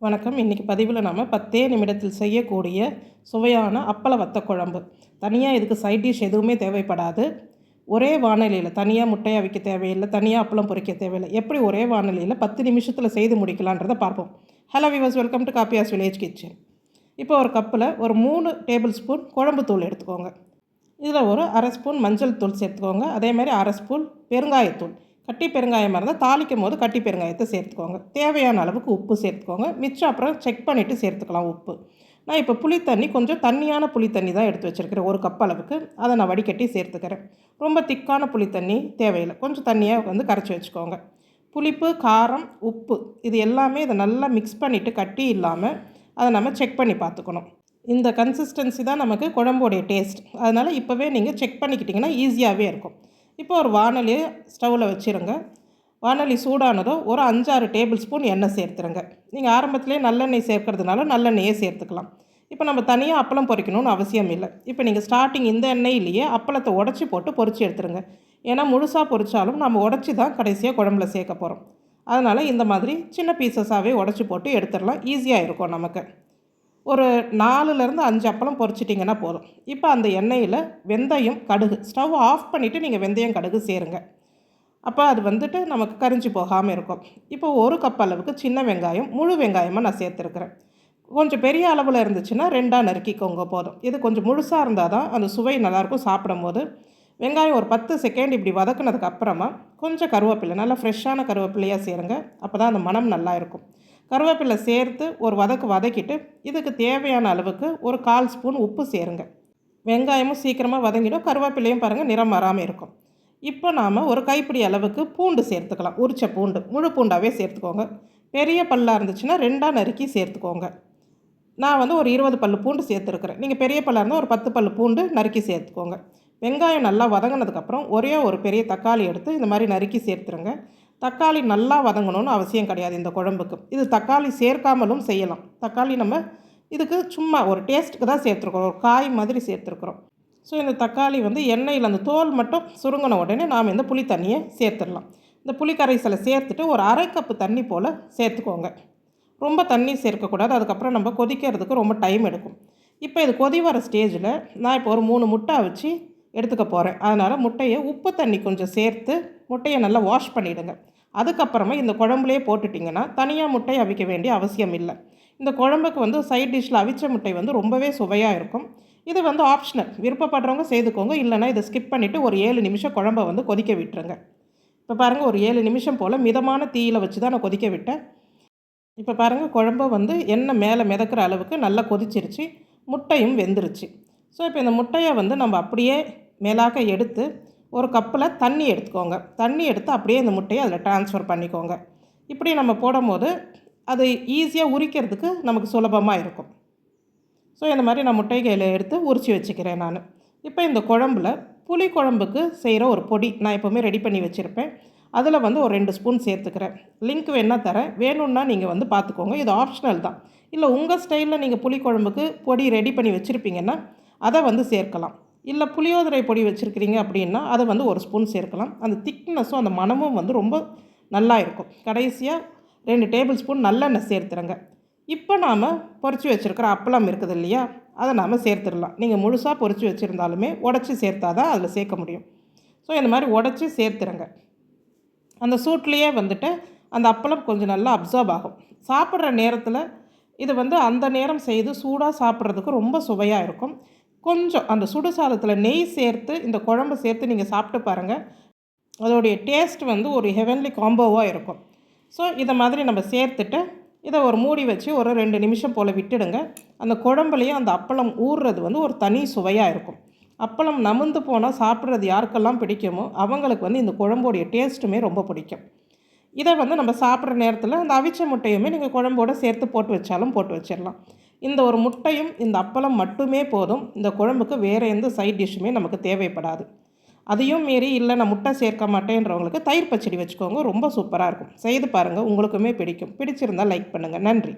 வணக்கம். இன்றைக்கி பதிவில் நாம் 10 நிமிடத்தில் செய்யக்கூடிய சுவையான அப்பள வத்த குழம்பு. தனியாக இதுக்கு சைட் டிஷ் எதுவுமே தேவைப்படாது. ஒரே வாணலியில் தனியாக முட்டையை அவிக்க தேவையில்லை, தனியாக அப்பளம் பொரிக்க தேவையில்லை. எப்படி ஒரே வாணலியில் 10 நிமிஷத்தில் செய்து முடிக்கலான்றதை பார்ப்போம். Hello viewers, welcome to காப்பியாஸ் village kitchen. இப்போ ஒரு கப்பில் ஒரு 3 டேபிள் ஸ்பூன் குழம்பு தூள் எடுத்துக்கோங்க. இதில் ஒரு அரை ஸ்பூன் மஞ்சள் தூள் சேர்த்துக்கோங்க. அதேமாதிரி அரை ஸ்பூன் பெருங்காயத்தூள். கட்டி பெருங்காயமாக இருந்தால் தாளிக்கும் போது கட்டி பெருங்காயத்தை சேர்த்துக்கோங்க. தேவையான அளவுக்கு உப்பு சேர்த்துக்கோங்க. மிச்சம் அப்புறம் செக் பண்ணிவிட்டு சேர்த்துக்கலாம் உப்பு. நான் இப்போ புளி தண்ணி கொஞ்சம் தண்ணியான புளி தண்ணி தான் எடுத்து வச்சுருக்கிறேன். ஒரு கப் அளவுக்கு அதை நான் வடிகட்டி சேர்த்துக்கிறேன். ரொம்ப திக்கான புளி தண்ணி தேவையில்லை, கொஞ்சம் தண்ணியாக கரைச்சி வச்சுக்கோங்க. புளிப்பு, காரம், உப்பு இது எல்லாமே இதை நல்லா மிக்ஸ் பண்ணிவிட்டு கட்டி இல்லாமல் அதை நம்ம செக் பண்ணி பார்த்துக்கணும். இந்த கன்சிஸ்டன்சி தான் நமக்கு குழம்போடைய டேஸ்ட். அதனால் இப்போவே நீங்கள் செக் பண்ணிக்கிட்டிங்கன்னா ஈஸியாகவே இருக்கும். இப்போ ஒரு வாணலியை ஸ்டவ்வில் வச்சுருங்க. வாணலி சூடானதோ ஒரு 5-6 டேபிள் ஸ்பூன் எண்ணெய் சேர்த்துருங்க. நீங்கள் ஆரம்பத்திலே நல்லெண்ணெய் சேர்க்கறதுனால நல்லெண்ணெயே சேர்த்துக்கலாம். இப்போ நம்ம தனியாக அப்பளம் பொரிக்கணும்னு அவசியம் இல்லை. இப்போ நீங்கள் ஸ்டார்டிங் இந்த எண்ணெயிலேயே அப்பளத்தை உடச்சி போட்டு பொரிச்சு எடுத்துருங்க. ஏன்னா முழுசாக பொரித்தாலும் நம்ம உடச்சி தான் கடைசியாக குழம்புல சேர்க்க போகிறோம். அதனால் இந்த மாதிரி சின்ன பீசஸாகவே உடச்சி போட்டு எடுத்துடலாம். ஈஸியாக இருக்கும் நமக்கு. ஒரு 4லேருந்து 5 அப்பளம் பொரிச்சிட்டிங்கன்னா போதும். இப்போ அந்த எண்ணெயில் வெந்தயம், கடுகு ஸ்டவ் ஆஃப் பண்ணிவிட்டு நீங்கள் வெந்தயம், கடுகு சேருங்க. அப்போ அது நமக்கு கரிஞ்சு போகாமல் இருக்கும். இப்போ ஒரு கப் அளவுக்கு சின்ன வெங்காயம், முழு வெங்காயமாக நான் சேர்த்துருக்குறேன். கொஞ்சம் பெரிய அளவில் இருந்துச்சுன்னா 2ஆக நறுக்கிக்கோங்க போதும். இது கொஞ்சம் முழுசாக இருந்தால் தான் அந்த சுவை நல்லாயிருக்கும் சாப்பிடும் போது. வெங்காயம் ஒரு 10 செகண்ட் இப்படி வதக்குனதுக்கு அப்புறமா கொஞ்சம் கருவேப்பிலை, நல்லா ஃப்ரெஷ்ஷான கருவேப்பிலையாக சேருங்க. அப்போ தான் அந்த மனம் நல்லா இருக்கும். கருவேப்பிலை சேர்த்து ஒரு வதக்கிட்டு இதுக்கு தேவையான அளவுக்கு ஒரு 1/4 ஸ்பூன் உப்பு சேருங்க. வெங்காயமும் சீக்கிரமாக வதங்கிடும், கருவேப்பிலையும் பாருங்கள் நிறம் மாறாமல் இருக்கும். இப்போ நாம் ஒரு கைப்பிடி அளவுக்கு பூண்டு சேர்த்துக்கலாம். உரிச்ச பூண்டு, முழு பூண்டாகவே சேர்த்துக்கோங்க. பெரிய பல்லாக இருந்துச்சுன்னா 2ஆக நறுக்கி சேர்த்துக்கோங்க. நான் ஒரு 20 பல்லு பூண்டு சேர்த்துருக்குறேன். நீங்கள் பெரிய பல்லாக இருந்தால் ஒரு 10 பல்லு பூண்டு நறுக்கி சேர்த்துக்கோங்க. வெங்காயம் நல்லா வதங்கினதுக்கப்புறம் ஒரே ஒரு பெரிய தக்காளி எடுத்து இந்த மாதிரி நறுக்கி சேர்த்துருங்க. தக்காளி நல்லா வதங்கணும்னு அவசியம் கிடையாது இந்த குழம்புக்கு. இது தக்காளி சேர்க்காமலும் செய்யலாம். தக்காளி நம்ம இதுக்கு சும்மா ஒரு டேஸ்ட்டுக்கு தான் சேர்த்துருக்குறோம், ஒரு காய் மாதிரி சேர்த்துருக்குறோம். ஸோ இந்த தக்காளி எண்ணெயில் அந்த தோல் மட்டும் சுருங்கின உடனே நாம் இந்த புளி தண்ணியை சேர்த்துடலாம். இந்த புளி கரைசலை சேர்த்துட்டு ஒரு அரை கப்பு தண்ணி போல் சேர்த்துக்கோங்க. ரொம்ப தண்ணி சேர்க்கக்கூடாது, அதுக்கப்புறம் நம்ம கொதிக்கிறதுக்கு ரொம்ப டைம் எடுக்கும். இப்போ இது கொதி வர ஸ்டேஜில் நான் இப்போ ஒரு 3 முட்டை வச்சு எடுத்துக்க போகிறேன். அதனால் முட்டையை உப்பு தண்ணி கொஞ்சம் சேர்த்து முட்டையை நல்லா வாஷ் பண்ணிவிடுங்க. அதுக்கப்புறமா இந்த குழம்புலேயே போட்டுட்டிங்கன்னா தனியாக முட்டை அவிக்க வேண்டிய அவசியம் இல்லை. இந்த குழம்புக்கு சைட் டிஷ்ஷில் அவிச்ச முட்டை ரொம்பவே சுவையாக இருக்கும். இது ஆப்ஷனல், விருப்பப்படுறவங்க செய்துக்கோங்க. இல்லைனா இதை ஸ்கிப் பண்ணிவிட்டு ஒரு 7 நிமிஷம் குழம்பை கொதிக்க விட்டுருங்க. இப்போ பாருங்கள், ஒரு 7 நிமிஷம் போல் மிதமான தீயில் வச்சு தான் நான் கொதிக்க விட்டேன். இப்போ பாருங்கள், குழம்பு எண்ணெய் மேலே மிதக்கிற அளவுக்கு நல்லா கொதிச்சிருச்சு, முட்டையும் வெந்துருச்சு. ஸோ இப்போ இந்த முட்டையை நம்ம அப்படியே மேலாக்க எடுத்து ஒரு கப்பில் தண்ணி எடுத்துக்கோங்க. தண்ணி எடுத்து அப்படியே இந்த முட்டையை அதில் ட்ரான்ஸ்ஃபர் பண்ணிக்கோங்க. இப்படி நம்ம போடும்போது அது ஈஸியாக உரிக்கிறதுக்கு நமக்கு சுலபமாக இருக்கும். ஸோ இந்த மாதிரி நான் முட்டைகளை எடுத்து உரித்து வச்சுக்கிறேன் நான். இப்போ இந்த குழம்புல புளி குழம்புக்கு செய்கிற ஒரு பொடி நான் எப்போவுமே ரெடி பண்ணி வச்சுருப்பேன். அதில் ஒரு 2 ஸ்பூன் சேர்த்துக்கிறேன். லிங்க் வேணால் தரேன், வேணும்னா நீங்கள் பார்த்துக்கோங்க. இது ஆப்ஷனல் தான். இல்லை உங்கள் ஸ்டைலில் நீங்கள் புளி குழம்புக்கு பொடி ரெடி பண்ணி வச்சுருப்பீங்கன்னா அதை சேர்க்கலாம். இல்லை புளியோதரை பொடி வச்சுருக்கிறீங்க அப்படின்னா அதை 1 ஸ்பூன் சேர்க்கலாம். அந்த திக்னஸும் அந்த மணமும் ரொம்ப நல்லா இருக்கும். கடைசியாக 2 டேபிள் ஸ்பூன் நல்லெண்ணெய் சேர்த்துருங்க. இப்போ நாம் பொரிச்சு வச்சுருக்கிற அப்பளம் இருக்குது இல்லையா, அதை நாம் சேர்த்துடலாம். நீங்கள் முழுசாக பொரிச்சு வச்சுருந்தாலுமே உடச்சி சேர்த்தா தான் அதில் சேர்க்க முடியும். ஸோ இந்த மாதிரி உடச்சி சேர்த்துருங்க. அந்த சூட்லேயே அந்த அப்பளம் கொஞ்சம் நல்லா அப்சார்ப் ஆகும். சாப்பிட்ற நேரத்தில் இது அந்த நேரம் செய்து சூடாக சாப்பிட்றதுக்கு ரொம்ப சுவையாக இருக்கும். கொஞ்சம் அந்த சுடு சாதத்தில் நெய் சேர்த்து இந்த குழம்பு சேர்த்து நீங்கள் சாப்பிட்டு பாருங்கள். அதோடைய டேஸ்ட் ஒரு ஹெவன்லி காம்போவாக இருக்கும். ஸோ இதை மாதிரி நம்ம சேர்த்துட்டு இதை ஒரு மூடி வச்சு ஒரு 2 நிமிஷம் போல் விட்டுடுங்க. அந்த குழம்புலையும் அந்த அப்பளம் ஊறுறது ஒரு தனி சுவையாக இருக்கும். அப்பளம் நமுந்து போனால் சாப்பிட்றது யாருக்கெல்லாம் பிடிக்குமோ அவங்களுக்கு இந்த குழம்போடைய டேஸ்ட்டுமே ரொம்ப பிடிக்கும். இதை நம்ம சாப்பிட்ற நேரத்தில் அந்த அவிச்ச முட்டையுமே நீங்கள் குழம்போடு சேர்த்து போட்டு வச்சாலும் போட்டு வச்சிடலாம். இந்த ஒரு முட்டையும் இந்த அப்பளம் மட்டுமே போதும். இந்த குழம்புக்கு வேறு எந்த சைட் டிஷ்ஷுமே நமக்கு தேவைப்படாது. அதையும் மீறி இல்லை நான் முட்டை சேர்க்க மாட்டேன்றவங்களுக்கு தயிர் பச்சடி வச்சுக்கோங்க, ரொம்ப சூப்பராக இருக்கும். செய்து பாருங்கள், உங்களுக்குமே பிடிக்கும். பிடிச்சிருந்தால் லைக் பண்ணுங்கள். நன்றி.